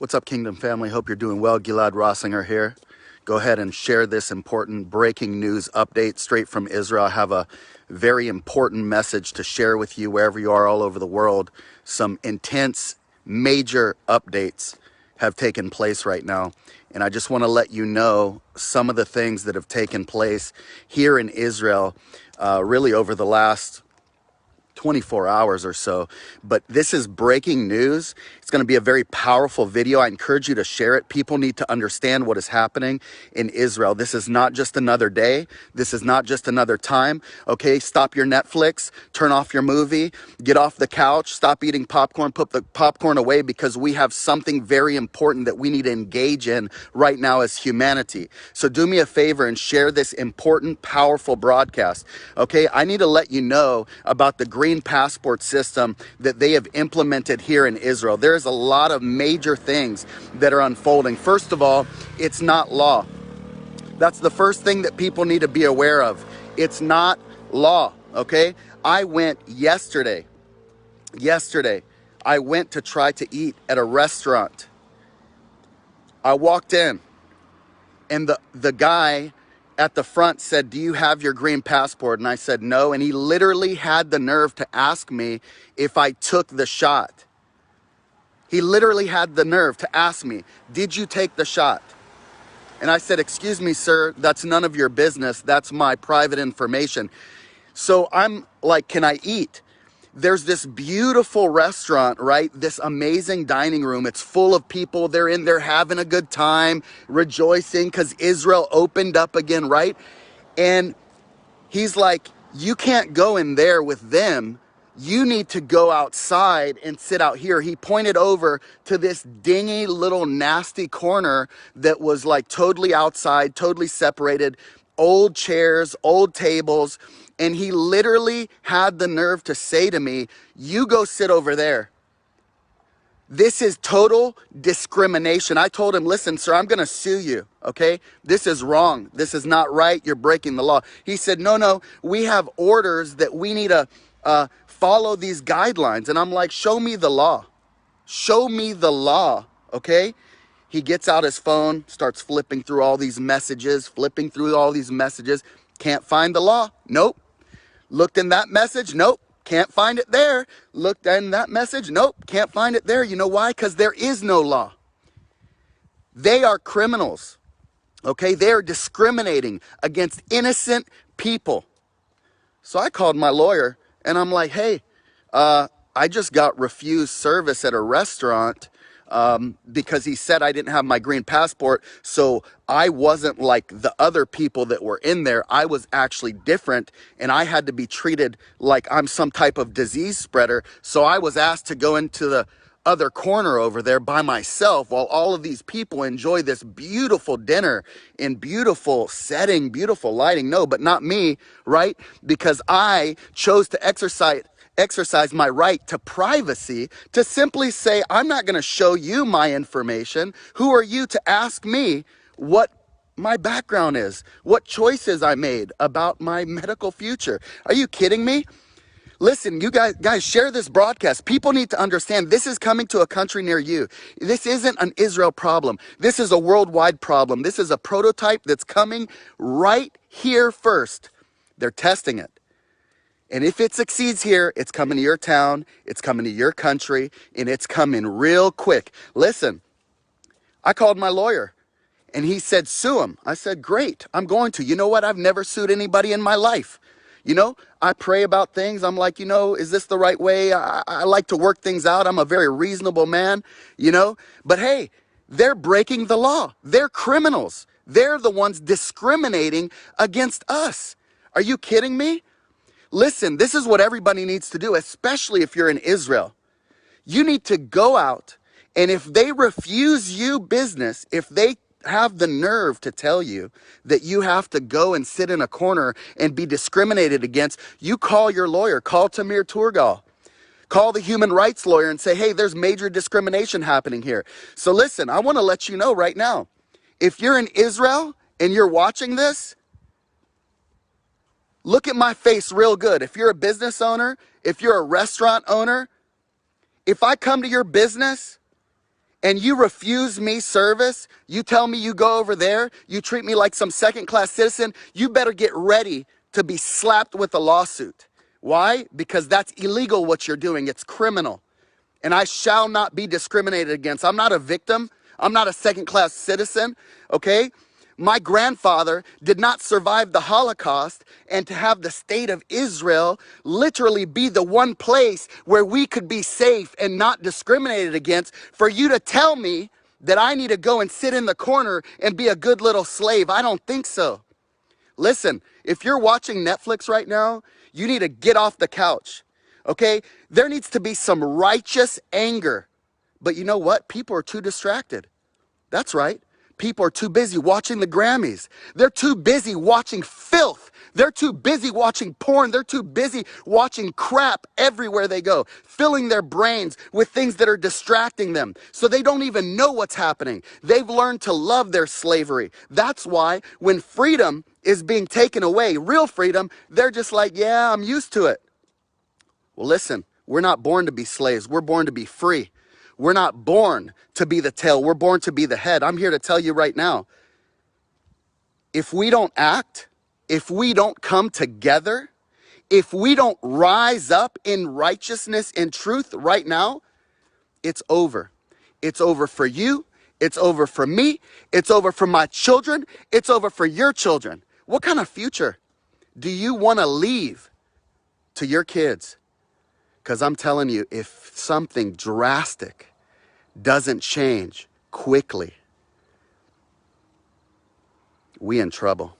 What's up, Kingdom family? Hope you're doing well. Gilad Rossinger here. Go ahead and share this important breaking news update straight from Israel. I have a very important message to share with you wherever you are all over the world. Some intense, major updates have taken place right now. And I just want to let you know some of the things that have taken place here in Israel really over the last 24 hours or so. But this is breaking news. It's going to be a very powerful video. I encourage you to share it. People need to understand what is happening in Israel. This is not just another day. This is not just another time. Okay, stop your Netflix, turn off your movie, get off the couch, stop eating popcorn, put the popcorn away, because we have something very important that we need to engage in right now as humanity. So do me a favor and share this important, powerful broadcast. Okay, I need to let you know about the green passport system that they have implemented here in Israel. There's a lot of major things that are unfolding. First of all, it's not law. That's the first thing that people need to be aware of. It's not law, okay? I went yesterday, I went to try to eat at a restaurant. I walked in and the guy at the front said, "Do you have your green passport?" And I said, "No." And he literally had the nerve to ask me if I took the shot. He literally had the nerve to ask me, "Did you take the shot?" And I said, "Excuse me, sir, that's none of your business. That's my private information." So I'm like, "Can I eat?" There's this beautiful restaurant, right? This amazing dining room. It's full of people. They're in there having a good time, rejoicing because Israel opened up again, right? And he's like, "You can't go in there with them. You need to go outside and sit out here." He pointed over to this dingy little nasty corner that was like totally outside, totally separated, old chairs, old tables. And he literally had the nerve to say to me, "You go sit over there." This is total discrimination. I told him, "Listen, sir, I'm going to sue you, okay? This is wrong. This is not right. You're breaking the law." He said, no, we have orders that we need to follow these guidelines. And I'm like, "Show me the law. Show me the law, okay?" He gets out his phone, starts flipping through all these messages, Can't find the law. Nope. Looked in that message. Nope. Can't find it there. Looked in that message. Nope. Can't find it there. You know why? Because there is no law. They are criminals. Okay? They are discriminating against innocent people. So I called my lawyer and I'm like, "Hey, I just got refused service at a restaurant because he said I didn't have my green passport. So I wasn't like the other people that were in there. I was actually different, and I had to be treated like I'm some type of disease spreader. So I was asked to go into the other corner over there by myself while all of these people enjoy this beautiful dinner in beautiful setting, beautiful lighting." No, but not me, right? Because I chose to exercise my right to privacy, to simply say, "I'm not going to show you my information. Who are you to ask me what my background is, what choices I made about my medical future?" Are you kidding me? Listen, you guys share this broadcast. People need to understand this is coming to a country near you. This isn't an Israel problem. This is a worldwide problem. This is a prototype that's coming right here first. They're testing it. And if it succeeds here, it's coming to your town, it's coming to your country, and it's coming real quick. Listen, I called my lawyer and he said, "Sue him." I said, "Great, I'm going to." You know what? I've never sued anybody in my life. You know, I pray about things. I'm like, is this the right way? I like to work things out. I'm a very reasonable man, But hey, they're breaking the law. They're criminals. They're the ones discriminating against us. Are you kidding me? Listen, this is what everybody needs to do, especially if you're in Israel. You need to go out, and if they refuse you business, if they have the nerve to tell you that you have to go and sit in a corner and be discriminated against, you call your lawyer, call Tamir Turgal, call the human rights lawyer and say, "Hey, there's major discrimination happening here." So listen, I want to let you know right now, if you're in Israel and you're watching this, look at my face real good. If you're a business owner, if you're a restaurant owner, if I come to your business and you refuse me service, you tell me you go over there, you treat me like some second-class citizen, you better get ready to be slapped with a lawsuit. Why? Because that's illegal what you're doing. It's criminal. And I shall not be discriminated against. I'm not a victim. I'm not a second-class citizen, okay? My grandfather did not survive the Holocaust, and to have the state of Israel literally be the one place where we could be safe and not discriminated against, for you to tell me that I need to go and sit in the corner and be a good little slave, I don't think so. Listen, if you're watching Netflix right now, you need to get off the couch, okay? There needs to be some righteous anger. But you know what? People are too distracted. That's right. People are too busy watching the Grammys. They're too busy watching filth. They're too busy watching porn. They're too busy watching crap everywhere they go, filling their brains with things that are distracting them. So they don't even know what's happening. They've learned to love their slavery. That's why when freedom is being taken away, real freedom, they're just like, yeah, I'm used to it. Well, listen, we're not born to be slaves. We're born to be free. We're not born to be the tail. We're born to be the head. I'm here to tell you right now, if we don't act, if we don't come together, if we don't rise up in righteousness and truth right now, it's over. It's over for you. It's over for me. It's over for my children. It's over for your children. What kind of future do you want to leave to your kids? Because I'm telling you, if something drastic doesn't change quickly, we in trouble.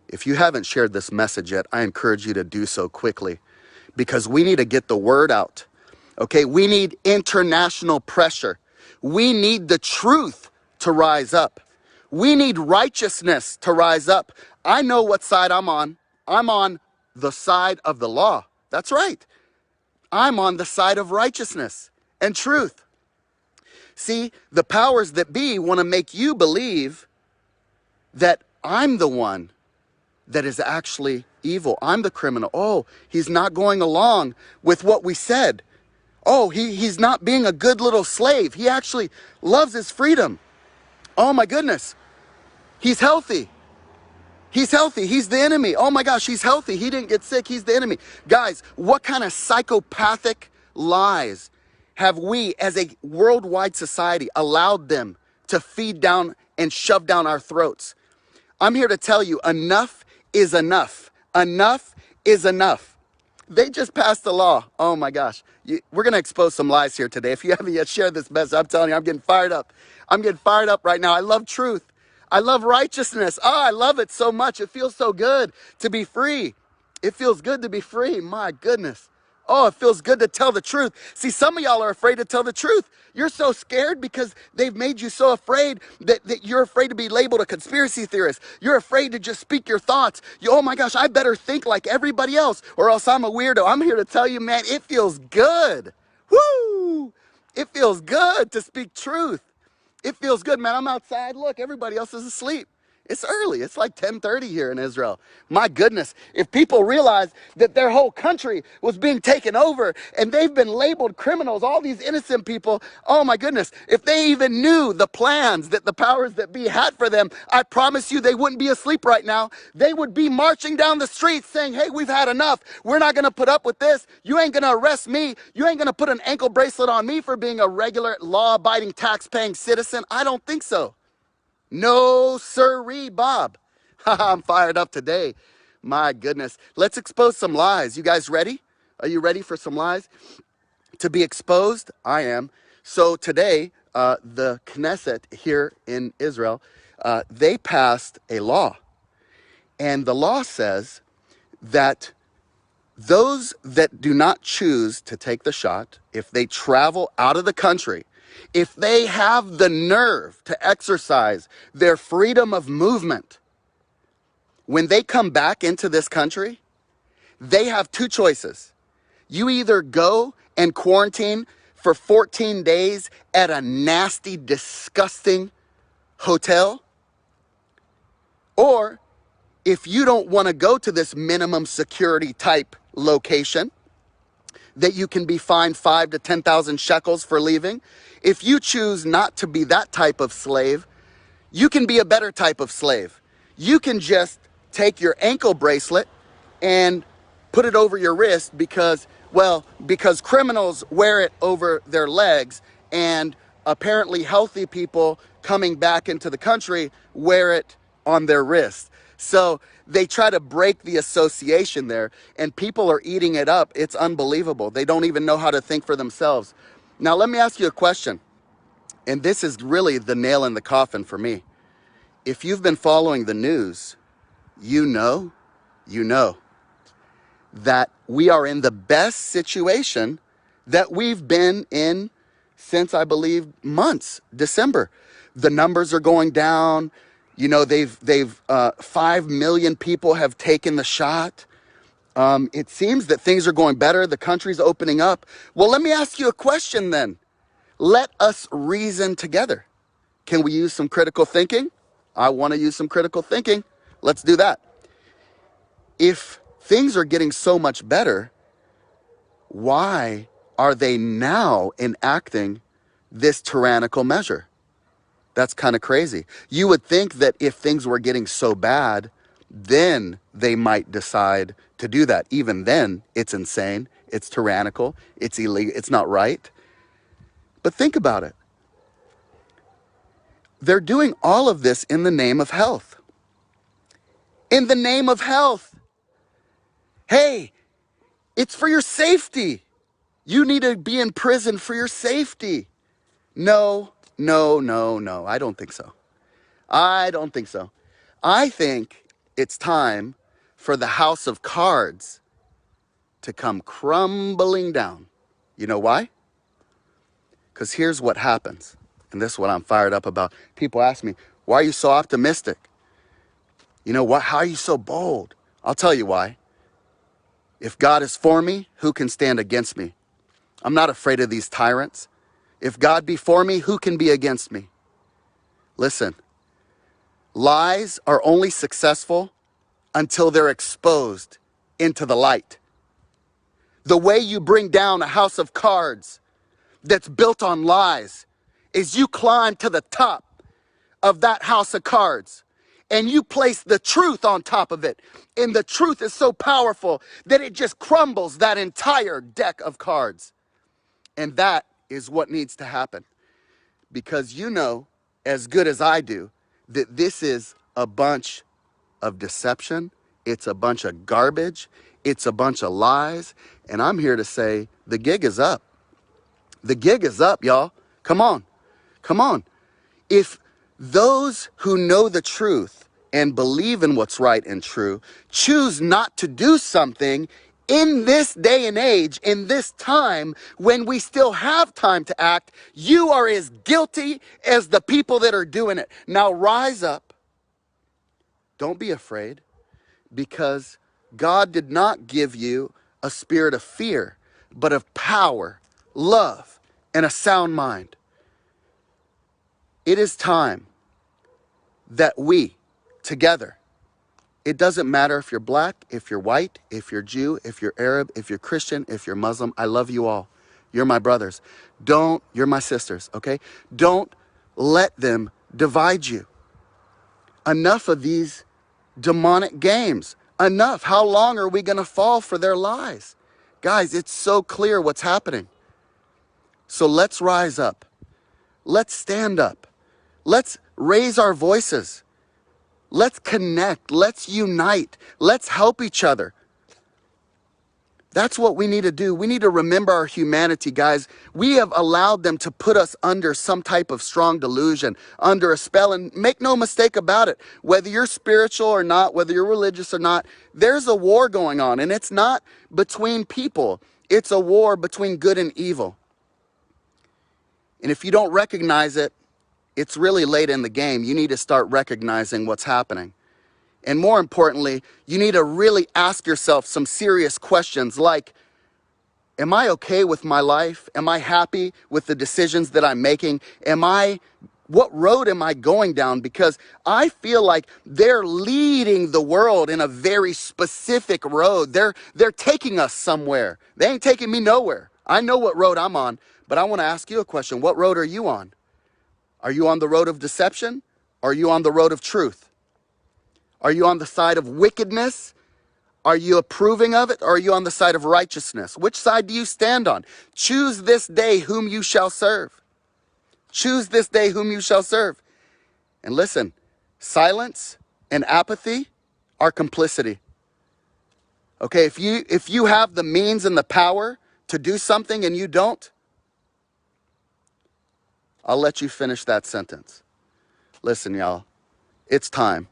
If you haven't shared this message yet, I encourage you to do so quickly, because we need to get the word out. Okay, we need international pressure. We need the truth to rise up. We need righteousness to rise up. I know what side I'm on. I'm on the side of the law. That's right. I'm on the side of righteousness and truth. See, the powers that be want to make you believe that I'm the one that is actually evil. I'm the criminal. Oh, he's not going along with what we said. Oh, he's not being a good little slave. He actually loves his freedom. Oh my goodness. He's healthy. He's healthy. He's the enemy. Oh my gosh, he's healthy. He didn't get sick. He's the enemy. Guys, what kind of psychopathic lies have we as a worldwide society allowed them to feed down and shove down our throats? I'm here to tell you, enough is enough. Enough is enough. They just passed the law. Oh my gosh. We're going to expose some lies here today. If you haven't yet shared this message, I'm telling you, I'm getting fired up. I'm getting fired up right now. I love truth. I love righteousness. Oh, I love it so much. It feels so good to be free. It feels good to be free. My goodness. Oh, it feels good to tell the truth. See, some of y'all are afraid to tell the truth. You're so scared because they've made you so afraid that you're afraid to be labeled a conspiracy theorist. You're afraid to just speak your thoughts. Oh my gosh, I better think like everybody else or else I'm a weirdo. I'm here to tell you, man, it feels good. Woo! It feels good to speak truth. It feels good, man. I'm outside. Look, everybody else is asleep. It's early. It's like 10:30 here in Israel. My goodness, if people realize that their whole country was being taken over and they've been labeled criminals, all these innocent people, oh my goodness, if they even knew the plans that the powers that be had for them, I promise you they wouldn't be asleep right now. They would be marching down the streets saying, hey, we've had enough. We're not going to put up with this. You ain't going to arrest me. You ain't going to put an ankle bracelet on me for being a regular law-abiding, tax-paying citizen. I don't think so. No sirree, Bob. I'm fired up today. My goodness. Let's expose some lies. You guys ready? Are you ready for some lies to be exposed? I am. So today, the Knesset here in Israel, they passed a law. And the law says that those that do not choose to take the shot, if they travel out of the country, if they have the nerve to exercise their freedom of movement, when they come back into this country, they have two choices. You either go and quarantine for 14 days at a nasty, disgusting hotel, or if you don't want to go to this minimum security type location, that you can be fined 5 to 10,000 shekels for leaving. If you choose not to be that type of slave, you can be a better type of slave. You can just take your ankle bracelet and put it over your wrist because criminals wear it over their legs, and apparently healthy people coming back into the country wear it on their wrist. So they try to break the association there, and people are eating it up. It's unbelievable. They don't even know how to think for themselves. Now, let me ask you a question. And this is really the nail in the coffin for me. If you've been following the news, you know that we are in the best situation that we've been in since, I believe, months, December. The numbers are going down. You know, 5 million people have taken the shot. It seems that things are going better. The country's opening up. Well, let me ask you a question then. Let us reason together. Can we use some critical thinking? I want to use some critical thinking. Let's do that. If things are getting so much better, why are they now enacting this tyrannical measure? That's kind of crazy. You would think that if things were getting so bad, then they might decide to do that. Even then, it's insane. It's tyrannical. It's illegal. It's not right. But think about it. They're doing all of this in the name of health. In the name of health. Hey, it's for your safety. You need to be in prison for your safety. No. I don't think so. I don't think so. I think it's time for the house of cards to come crumbling down. You know why? Because here's what happens. And this is what I'm fired up about. People ask me, why are you so optimistic? You know what? How are you so bold? I'll tell you why. If God is for me, who can stand against me? I'm not afraid of these tyrants. If God be for me, who can be against me? Listen, lies are only successful until they're exposed into the light. The way you bring down a house of cards that's built on lies is you climb to the top of that house of cards and you place the truth on top of it. And the truth is so powerful that it just crumbles that entire deck of cards. And that is what needs to happen. Because you know as good as I do that this is a bunch of deception. It's a bunch of garbage. It's a bunch of lies. And I'm here to say the gig is up. The gig is up, y'all. Come on. Come on. If those who know the truth and believe in what's right and true choose not to do something in this day and age, in this time when we still have time to act, you are as guilty as the people that are doing it. Now rise up. Don't be afraid, because God did not give you a spirit of fear, but of power, love, and a sound mind. It is time that we, together, it doesn't matter if you're black, if you're white, if you're Jew, if you're Arab, if you're Christian, if you're Muslim, I love you all. You're my brothers. You're my sisters, okay? Don't let them divide you. Enough of these demonic games. Enough. How long are we going to fall for their lies? Guys, it's so clear what's happening. So let's rise up. Let's stand up. Let's raise our voices. Let's connect. Let's unite. Let's help each other. That's what we need to do. We need to remember our humanity, guys. We have allowed them to put us under some type of strong delusion, under a spell. And make no mistake about it, whether you're spiritual or not, whether you're religious or not, there's a war going on. And it's not between people. It's a war between good and evil. And if you don't recognize it, it's really late in the game. You need to start recognizing what's happening. And more importantly, you need to really ask yourself some serious questions like, am I okay with my life? Am I happy with the decisions that I'm making? Am I What road am I going down? Because I feel like they're leading the world in a very specific road. They're taking us somewhere. They ain't taking me nowhere. I know what road I'm on, but I want to ask you a question. What road are you on? Are you on the road of deception? Are you on the road of truth? Are you on the side of wickedness? Are you approving of it? Or are you on the side of righteousness? Which side do you stand on? Choose this day whom you shall serve. Choose this day whom you shall serve. And listen, silence and apathy are complicity. Okay, if you have the means and the power to do something and you don't, I'll let you finish that sentence. Listen, y'all, it's time.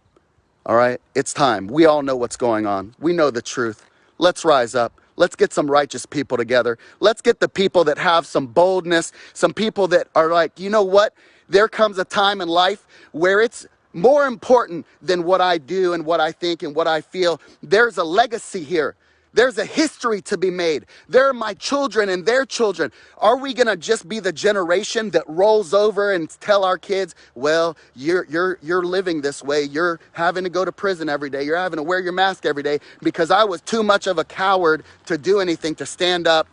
All right, it's time. We all know what's going on. We know the truth. Let's rise up. Let's get some righteous people together. Let's get the people that have some boldness, some people that are like, you know what? There comes a time in life where it's more important than what I do and what I think and what I feel. There's a legacy here. There's a history to be made. There are my children and their children. Are we going to just be the generation that rolls over and tell our kids, well, you're living this way. You're having to go to prison every day. You're having to wear your mask every day because I was too much of a coward to do anything, to stand up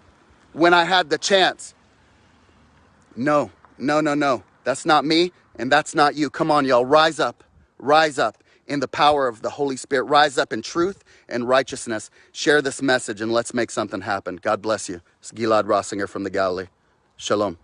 when I had the chance. No, no, no, no. That's not me and that's not you. Come on, y'all. Rise up. Rise up in the power of the Holy Spirit. Rise up in truth and righteousness. Share this message and let's make something happen. God bless you. It's Gilad Rossinger from the Galilee. Shalom.